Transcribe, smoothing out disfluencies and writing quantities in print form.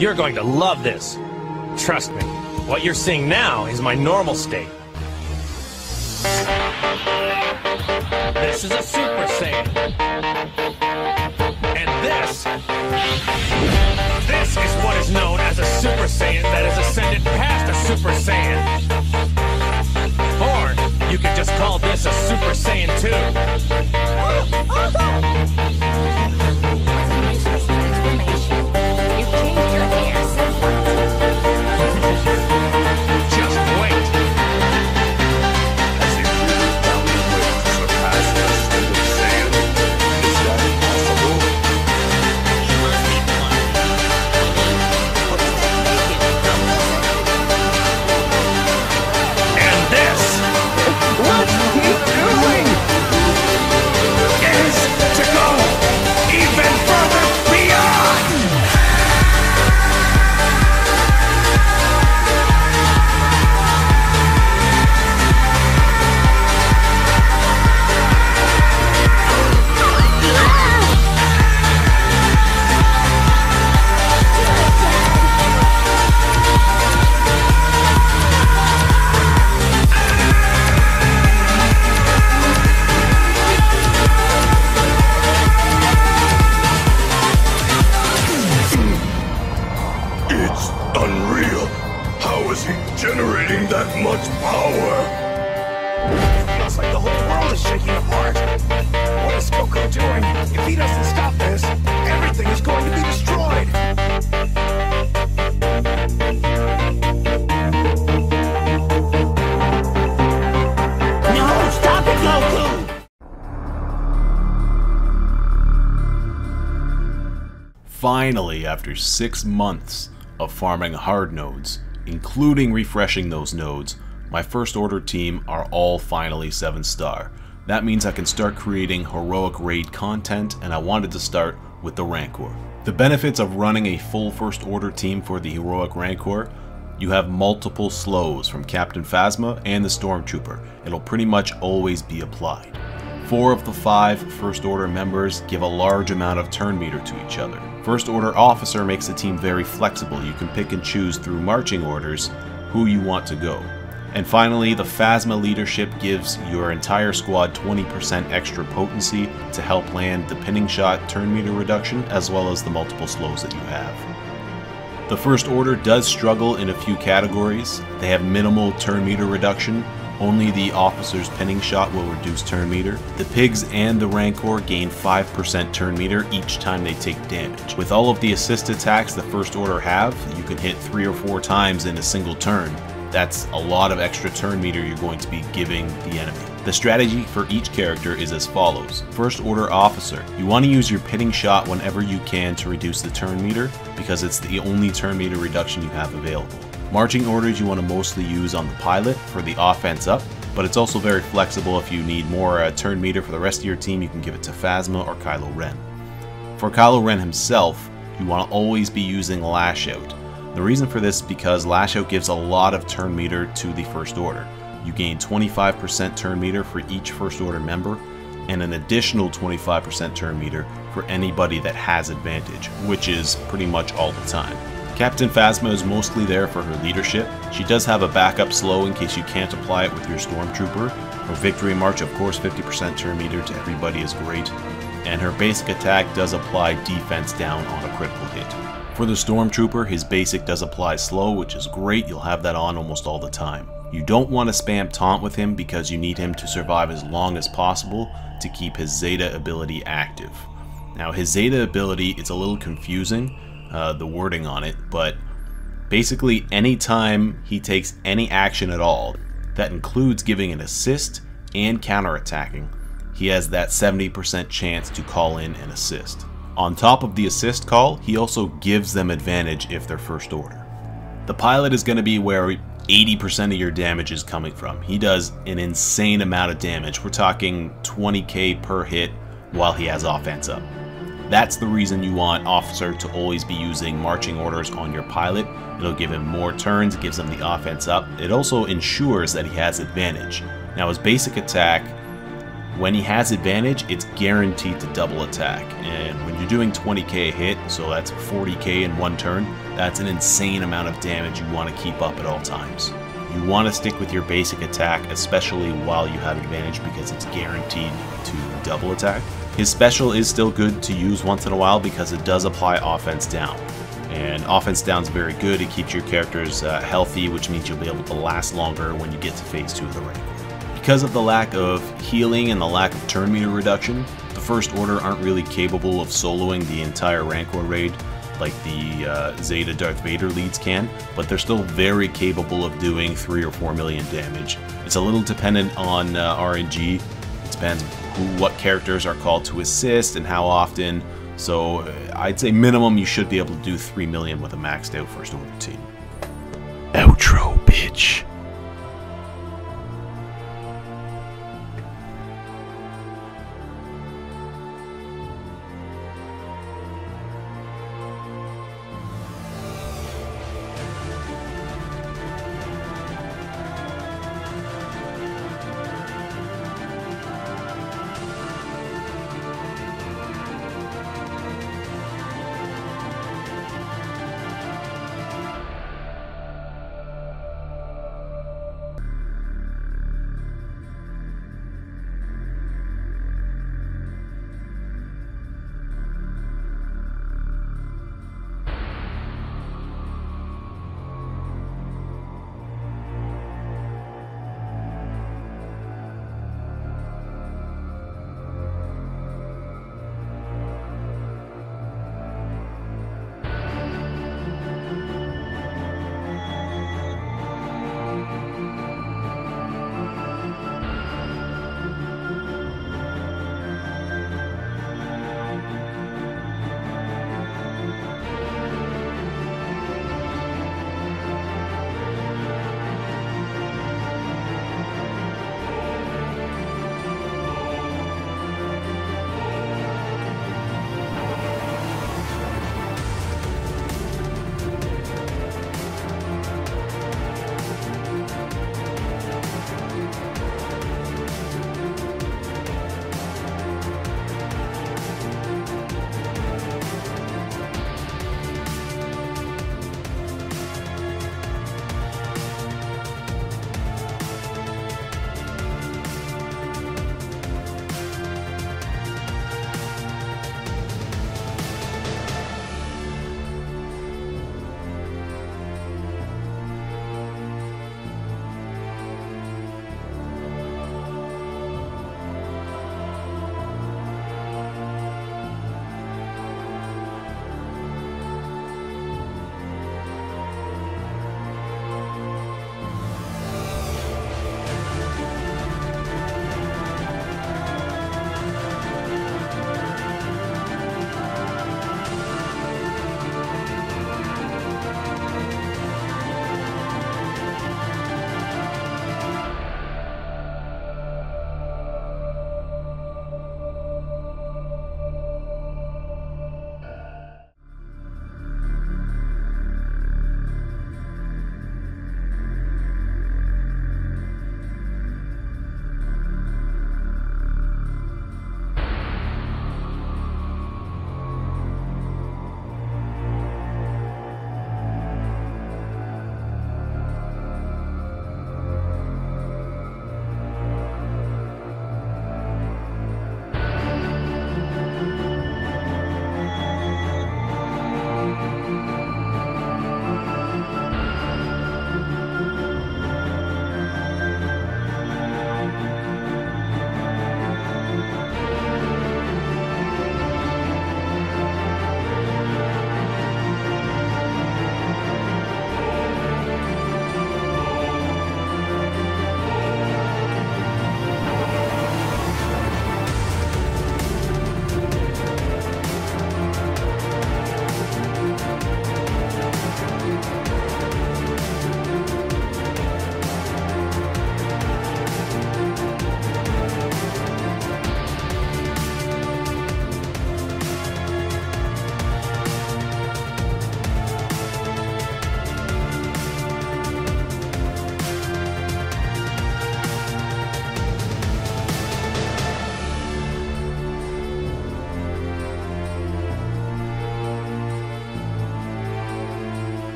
You're going to love this. Trust me, what you're seeing now is my normal state. This is a Super Saiyan. And this is what is known as a Super Saiyan that has ascended past a Super Saiyan. Or you could just call this a Super Saiyan 2. Just wait. Has he really found a way to surpass the Super Saiyan? Is that possible? He must be blind. What does that make him? And this, What's he doing? is to go even further beyond! It's unreal. How is he generating that much power? It feels like the whole world is shaking apart. What is Goku doing? If he doesn't stop this, everything is going to be destroyed. No, stop it, Goku! Finally, after 6 months of farming hard nodes, including refreshing those nodes, my First Order team are all finally 7-star. That means I can start creating heroic raid content, and I wanted to start with the Rancor. The benefits of running a full First Order team for the heroic Rancor: you have multiple slows from Captain Phasma and the Stormtrooper. It'll pretty much always be applied. 4 of the 5 First Order members give a large amount of turn meter to each other. First Order Officer makes the team very flexible. You can pick and choose through marching orders who you want to go. And finally, the Phasma leadership gives your entire squad 20% extra potency to help land the pinning shot turn meter reduction, as well as the multiple slows that you have. The First Order does struggle in a few categories. They have minimal turn meter reduction. Only the officer's pinning shot will reduce turn meter. The pigs and the Rancor gain 5% turn meter each time they take damage. With all of the assist attacks the First Order have, you can hit 3 or 4 times in a single turn. That's a lot of extra turn meter you're going to be giving the enemy. The strategy for each character is as follows. First Order Officer, you want to use your pinning shot whenever you can to reduce the turn meter, because it's the only turn meter reduction you have available. Marching orders you want to mostly use on the pilot for the offense up, but it's also very flexible. If you need more turn meter for the rest of your team, you can give it to Phasma or Kylo Ren. For Kylo Ren himself, you want to always be using Lash Out. The reason for this is because Lash Out gives a lot of turn meter to the First Order. You gain 25% turn meter for each First Order member, and an additional 25% turn meter for anybody that has advantage, which is pretty much all the time. Captain Phasma is mostly there for her leadership. She does have a backup slow in case you can't apply it with your Stormtrooper. Her Victory March, of course, 50% turn meter to everybody is great. And her basic attack does apply defense down on a critical hit. For the Stormtrooper, his basic does apply slow, which is great. You'll have that on almost all the time. You don't want to spam taunt with him because you need him to survive as long as possible to keep his Zeta ability active. Now, his Zeta ability, it's a little confusing, the wording on it, but basically anytime he takes any action at all, that includes giving an assist and counterattacking, he has that 70% chance to call in an assist. On top of the assist call, he also gives them advantage if they're First Order. The pilot is going to be where 80% of your damage is coming from. He does an insane amount of damage. We're talking 20k per hit while he has offense up. That's the reason you want Officer to always be using marching orders on your pilot. It'll give him more turns, it gives him the offense up. It also ensures that he has advantage. Now his basic attack when he has advantage, it's guaranteed to double attack. And when you're doing 20k a hit, so that's 40k in one turn, that's an insane amount of damage you want to keep up at all times. You want to stick with your basic attack, especially while you have advantage, because it's guaranteed to double attack. His special is still good to use once in a while because it does apply offense down. And offense down is very good. It keeps your characters healthy, which means you'll be able to last longer when you get to phase 2 of the Rancor. Because of the lack of healing and the lack of turn meter reduction, the First Order aren't really capable of soloing the entire Rancor raid like the Zeta Darth Vader leads can, but they're still very capable of doing 3 or 4 million damage. It's a little dependent on RNG. It depends what characters are called to assist and how often, so I'd say minimum you should be able to do 3 million with a maxed out First Order team. Outro, bitch.